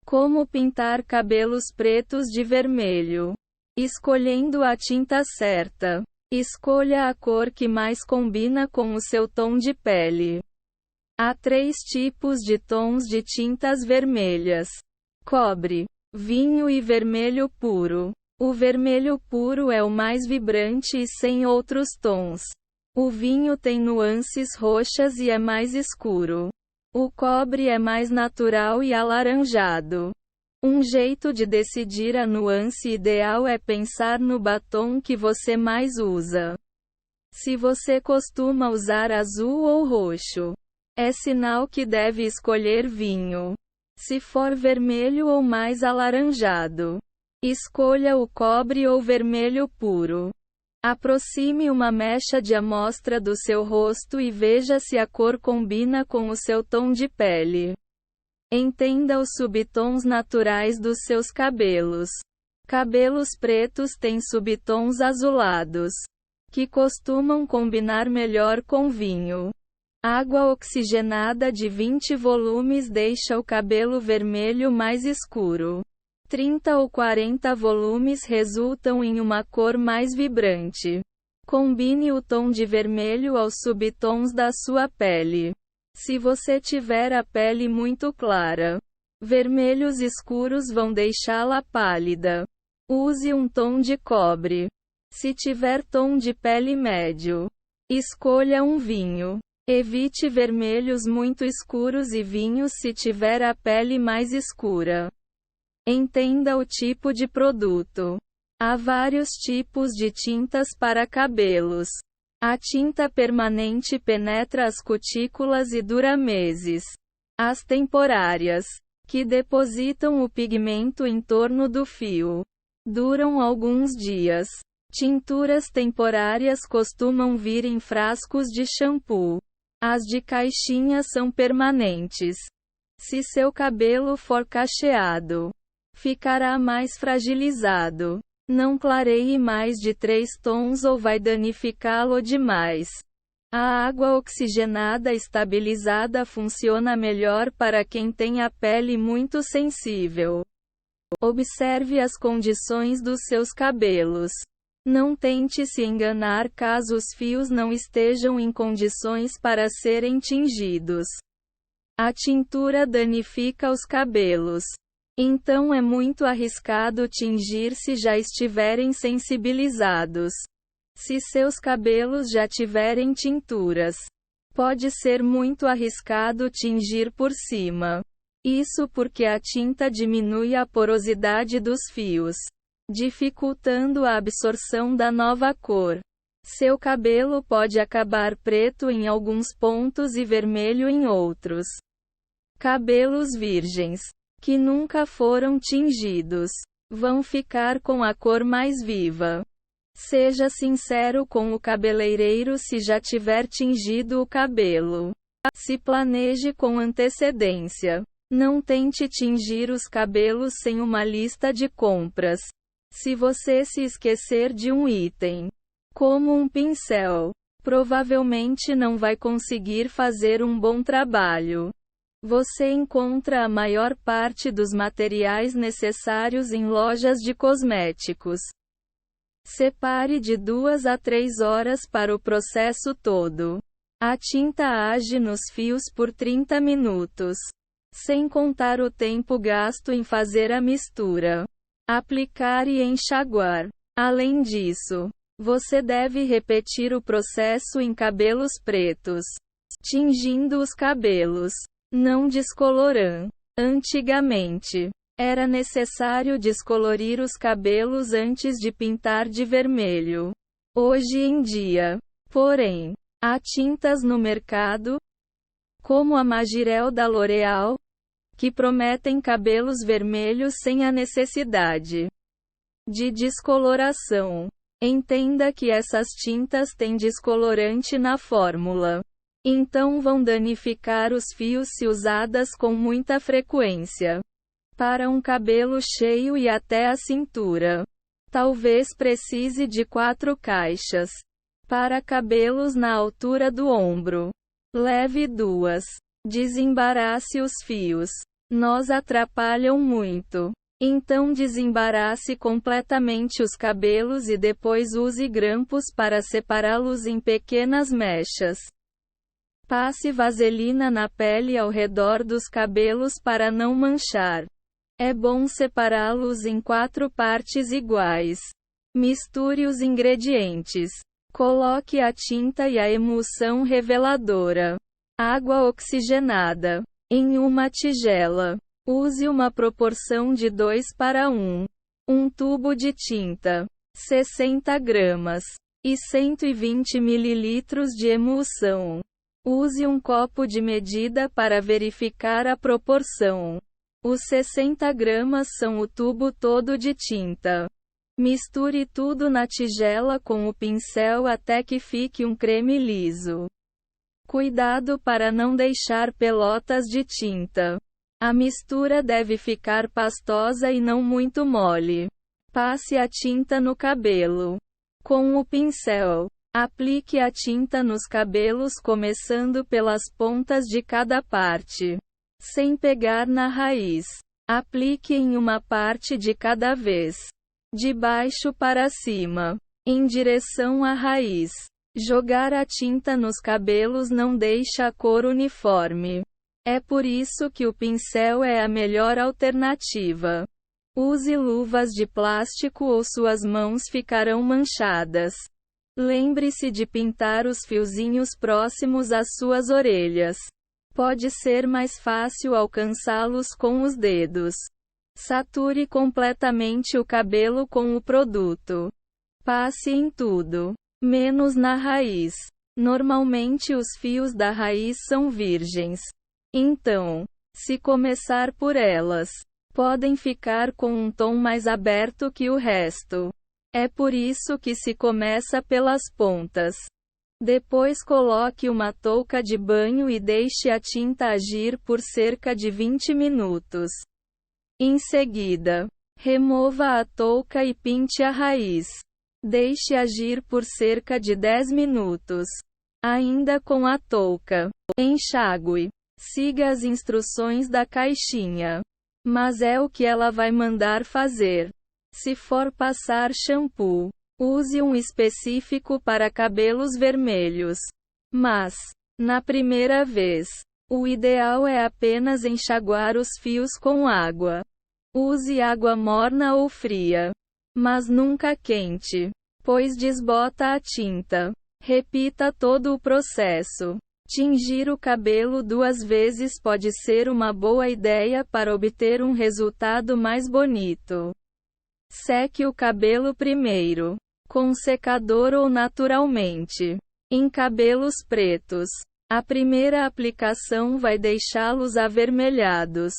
Como pintar cabelos pretos de vermelho? Escolhendo a tinta certa. Escolha a cor que mais combina com o seu tom de pele. Há 3 tipos de tons de tintas vermelhas: cobre, vinho e vermelho puro. O vermelho puro é o mais vibrante e sem outros tons. O vinho tem nuances roxas e é mais escuro. O cobre é mais natural e alaranjado. Um jeito de decidir a nuance ideal é pensar no batom que você mais usa. Se você costuma usar azul ou roxo, é sinal que deve escolher vinho. Se for vermelho ou mais alaranjado, escolha o cobre ou vermelho puro. Aproxime uma mecha de amostra do seu rosto e veja se a cor combina com o seu tom de pele. Entenda os subtons naturais dos seus cabelos. Cabelos pretos têm subtons azulados, que costumam combinar melhor com vinho. Água oxigenada de 20 volumes deixa o cabelo vermelho mais escuro. 30 ou 40 volumes resultam em uma cor mais vibrante. Combine o tom de vermelho aos subtons da sua pele. Se você tiver a pele muito clara, vermelhos escuros vão deixá-la pálida. Use um tom de cobre. Se tiver tom de pele médio, escolha um vinho. Evite vermelhos muito escuros e vinhos se tiver a pele mais escura. Entenda o tipo de produto. Há vários tipos de tintas para cabelos. A tinta permanente penetra as cutículas e dura meses. As temporárias, que depositam o pigmento em torno do fio, duram alguns dias. Tinturas temporárias costumam vir em frascos de shampoo. As de caixinha são permanentes. Se seu cabelo for cacheado, ficará mais fragilizado. Não clareie mais de 3 tons ou vai danificá-lo demais. A água oxigenada estabilizada funciona melhor para quem tem a pele muito sensível. Observe as condições dos seus cabelos. Não tente se enganar caso os fios não estejam em condições para serem tingidos. A tintura danifica os cabelos. Então é muito arriscado tingir se já estiverem sensibilizados. Se seus cabelos já tiverem tinturas, pode ser muito arriscado tingir por cima. Isso porque a tinta diminui a porosidade dos fios, dificultando a absorção da nova cor. Seu cabelo pode acabar preto em alguns pontos e vermelho em outros. Cabelos virgens, que nunca foram tingidos, vão ficar com a cor mais viva. Seja sincero com o cabeleireiro se já tiver tingido o cabelo. Se planeje com antecedência. Não tente tingir os cabelos sem uma lista de compras. Se você se esquecer de um item, como um pincel, provavelmente não vai conseguir fazer um bom trabalho. Você encontra a maior parte dos materiais necessários em lojas de cosméticos. Separe de 2 a 3 horas para o processo todo. A tinta age nos fios por 30 minutos, sem contar o tempo gasto em fazer a mistura, aplicar e enxaguar. Além disso, você deve repetir o processo em cabelos pretos, tingindo os cabelos, não descolorando. Antigamente, era necessário descolorir os cabelos antes de pintar de vermelho. Hoje em dia, porém, há tintas no mercado, como a Majirel da L'Oréal, que prometem cabelos vermelhos sem a necessidade de descoloração. Entenda que essas tintas têm descolorante na fórmula. Então vão danificar os fios se usadas com muita frequência. Para um cabelo cheio e até a cintura, talvez precise de 4 caixas. Para cabelos na altura do ombro, leve 2. Desembarace os fios. nós atrapalham muito. Então desembarace completamente os cabelos e depois use grampos para separá-los em pequenas mechas. Passe vaselina na pele ao redor dos cabelos para não manchar. É bom separá-los em 4 partes iguais. Misture os ingredientes. Coloque a tinta e a emulsão reveladora. Água oxigenada. Em uma tigela. Use uma proporção de 2 para 1. Um tubo de tinta. 60 gramas. E 120 ml de emulsão. Use um copo de medida para verificar a proporção. Os 60 gramas são o tubo todo de tinta. Misture tudo na tigela com o pincel até que fique um creme liso. Cuidado para não deixar pelotas de tinta. A mistura deve ficar pastosa e não muito mole. Passe a tinta no cabelo. Com o pincel, aplique a tinta nos cabelos começando pelas pontas de cada parte. Sem pegar na raiz. Aplique em uma parte de cada vez. De baixo para cima. Em direção à raiz. Jogar a tinta nos cabelos não deixa a cor uniforme. É por isso que o pincel é a melhor alternativa. Use luvas de plástico ou suas mãos ficarão manchadas. Lembre-se de pintar os fiozinhos próximos às suas orelhas. Pode ser mais fácil alcançá-los com os dedos. Sature completamente o cabelo com o produto. Passe em tudo, menos na raiz. Normalmente os fios da raiz são virgens. Então, se começar por elas, podem ficar com um tom mais aberto que o resto. É por isso que se começa pelas pontas. Depois coloque uma touca de banho e deixe a tinta agir por cerca de 20 minutos. Em seguida, remova a touca e pinte a raiz. Deixe agir por cerca de 10 minutos. Ainda com a touca. Enxague. Siga as instruções da caixinha. Mas é o que ela vai mandar fazer. Se for passar shampoo, use um específico para cabelos vermelhos. Mas, na primeira vez, o ideal é apenas enxaguar os fios com água. Use água morna ou fria, mas nunca quente, pois desbota a tinta. Repita todo o processo. Tingir o cabelo 2 vezes pode ser uma boa ideia para obter um resultado mais bonito. Seque o cabelo primeiro, com secador ou naturalmente. Em cabelos pretos, a primeira aplicação vai deixá-los avermelhados.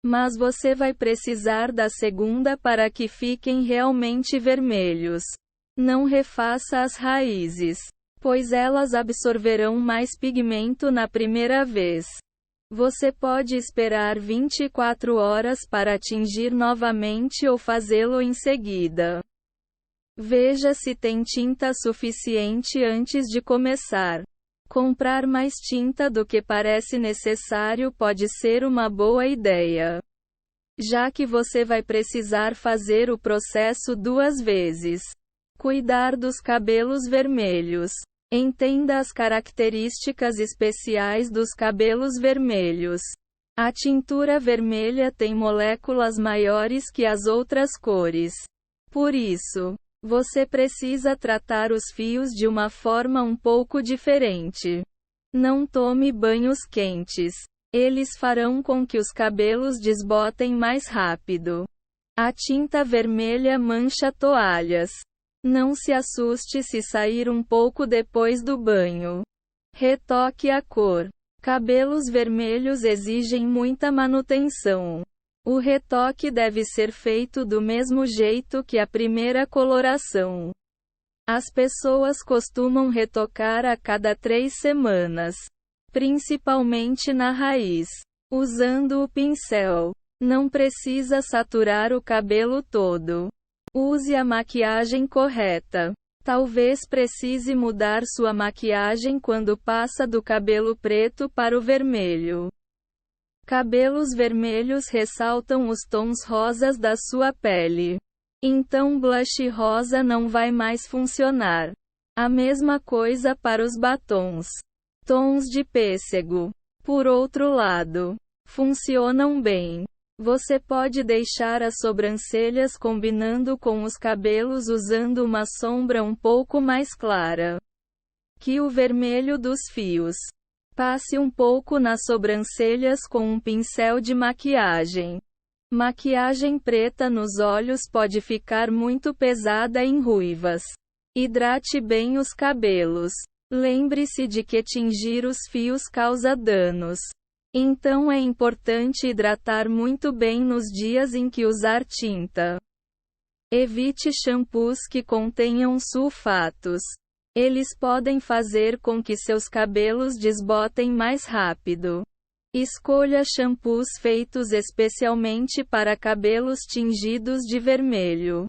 Mas você vai precisar da segunda para que fiquem realmente vermelhos. Não refaça as raízes, pois elas absorverão mais pigmento na primeira vez. Você pode esperar 24 horas para tingir novamente ou fazê-lo em seguida. Veja se tem tinta suficiente antes de começar. Comprar mais tinta do que parece necessário pode ser uma boa ideia, já que você vai precisar fazer o processo 2 vezes. Cuidar dos cabelos vermelhos. Entenda as características especiais dos cabelos vermelhos. A tintura vermelha tem moléculas maiores que as outras cores. Por isso, você precisa tratar os fios de uma forma um pouco diferente. Não tome banhos quentes. Eles farão com que os cabelos desbotem mais rápido. A tinta vermelha mancha toalhas. Não se assuste se sair um pouco depois do banho. Retoque a cor. Cabelos vermelhos exigem muita manutenção. O retoque deve ser feito do mesmo jeito que a primeira coloração. As pessoas costumam retocar a cada 3 semanas, principalmente na raiz, usando o pincel. Não precisa saturar o cabelo todo. Use a maquiagem correta. Talvez precise mudar sua maquiagem quando passa do cabelo preto para o vermelho. cabelos vermelhos ressaltam os tons rosas da sua pele. Então blush rosa não vai mais funcionar. A mesma coisa para os batons. Tons de pêssego, por outro lado, funcionam bem. Você pode deixar as sobrancelhas combinando com os cabelos usando uma sombra um pouco mais clara que o vermelho dos fios. Passe um pouco nas sobrancelhas com um pincel de maquiagem. Maquiagem preta nos olhos pode ficar muito pesada em ruivas. Hidrate bem os cabelos. Lembre-se de que tingir os fios causa danos. Então é importante hidratar muito bem nos dias em que usar tinta. Evite shampoos que contenham sulfatos. Eles podem fazer com que seus cabelos desbotem mais rápido. Escolha shampoos feitos especialmente para cabelos tingidos de vermelho.